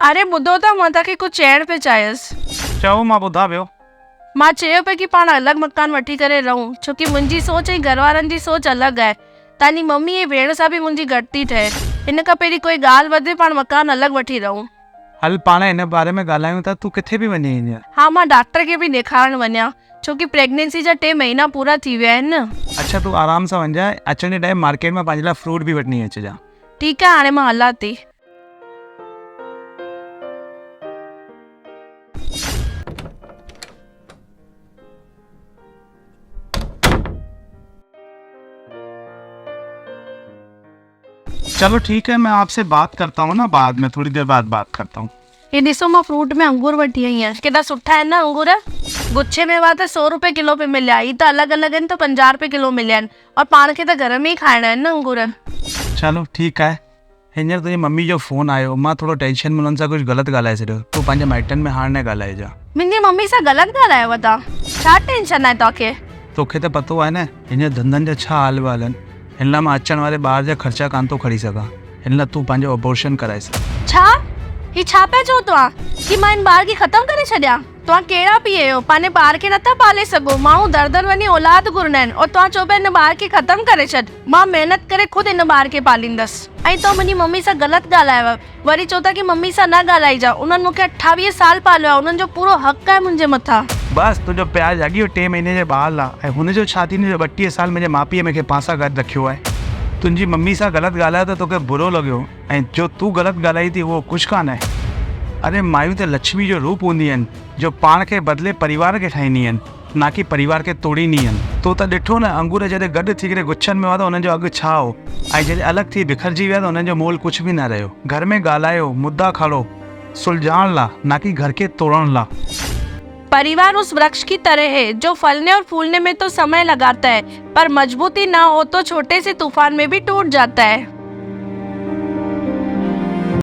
अरे ॿुधो त मां तव्हांखे कुझु चइण पे चाहियसि। चओ, मां ॿुधां पियो। मां चयो पे कि पाण अलॻि मकान वठी करे रहूं, छोकी मुंहिंजी सोच ऐं घर वारनि जी सोच अलॻि आहे। तव्हांजी मम्मी ऐं भेण सां बि मुंहिंजी घटि थी ठहे। हिन खां पहिरीं कोई ॻाल्हि वधे पाण मकान अलॻि वठी रहूं। हल पाण हिन बारे में ॻाल्हायूं था। तूं किथे बि वञे हींअर? हाँ, मां डॉक्टर खे बि ॾेखारण वञा, छोकी प्रेगनेंसी जा 3 महीना पूरा थी विया आहिनि न। अच्छा, तूं आराम सां वञजांइ। अचण जे टाइम मार्केट में पंहिंजे लाइ फ्रूट बि वठी अचिजांइ। ठीकु आहे, हाणे मां हलां थी। चलो ठीक है, मैं आपसे बात करता हूँ ना बाद में, थोड़ी देर बाद बात करता हूँ। ये ॾिसो, मां फ्रूट में अंगूर वठी आई आहियां। केॾा सुठा आहिनि न अंगूर। गुच्छे में हुआ त 100 रुपए किलो पे मिलिया, ही त अलॻि अलॻि आहिनि त 50 रुपए किलो मिलिया आहिनि। और पाण खे त घर में ई खाइणा आहिनि न अंगूर। चलो ठीकु आहे। हींअर तुंहिंजी मम्मी जो फ़ोन आयो, मां थोरो टेंशन में हुननि सां कुझु ग़लति ॻाल्हाए छॾियो। तूं पंहिंजे माइटनि में हाणे न ॻाल्हाइजांइ। मुंहिंजी मम्मी सां ग़लति ॻाल्हायव तव्हां? छा टेंशन आहे तव्हांखे? तोखे त पतो आहे न हींअर धंधनि जा छा हाल वाल आहिनि। हिन लाइ मां अचण वारे ॿार जा ख़र्चा कान थो खणी सघां। हिन लाइ तूं पंहिंजो अबॉर्शन कराए सघ। छा? ही छा पिया चओ तव्हां कि मां हिन ॿार खे ख़तमु करे छॾियां? तव्हां कहिड़ा पीउ आहियो? पंहिंजे ॿार खे नथा पाले सघो? माण्हू दर वञी औलाद घुरंदा आहिनि और तव्हां चओ पिया हिन ॿार खे ख़तमु करे छॾ। मां महिनत करे ख़ुदि हिन ॿार खे पालींदसि। ऐं तव्हां मुंहिंजी मम्मी सां ग़लति ॻाल्हायव। वरी चओ था कि मम्मी सां न ॻाल्हाइजा। उन्हनि मूंखे 28 साल पालियो आहे, उन्हनि जो पूरो हक़ आहे मुंहिंजे मथां। बस तुंहिंजो प्यार जाॻी वियो 3 महीने जे ॿार लाइ, ऐं हुनजो छा थींदो? 32 साल मुंहिंजे माउ पीउ मूंखे पासां गॾु रखियो आहे। तुंहिंजी मम्मी सां ग़लति ॻाल्हायो त तोखे बुरो लॻियो, ऐं जो तूं ग़लति ॻाल्हाई थी उहो कुझु कान आहे। अरे मायूं त लक्ष्मी जो रूप हूंदी आहिनि, जो पाण खे बदिले परिवार खे ठाहींदी आहिनि, ना कि परिवार खे तोड़ींदी आहिनि। तो त ॾिठो न, अंगूर जॾहिं गॾु थी करे गुच्छनि में हुआ त हुननि जो अघु छा हो, ऐं जॾहिं अलॻि थी बिखरजी विया त हुननि जो मोल कुझु बि न रहियो। घर में ॻाल्हायो, मुद्दा खणो, सुलझाइण लाइ, ना कि घर खे तोड़ण लाइ। परिवार उस वृक्ष की तरह है जो फलने और फूलने में तो समय लगाता है, पर मजबूती ना हो तो छोटे से तूफान में भी टूट जाता है।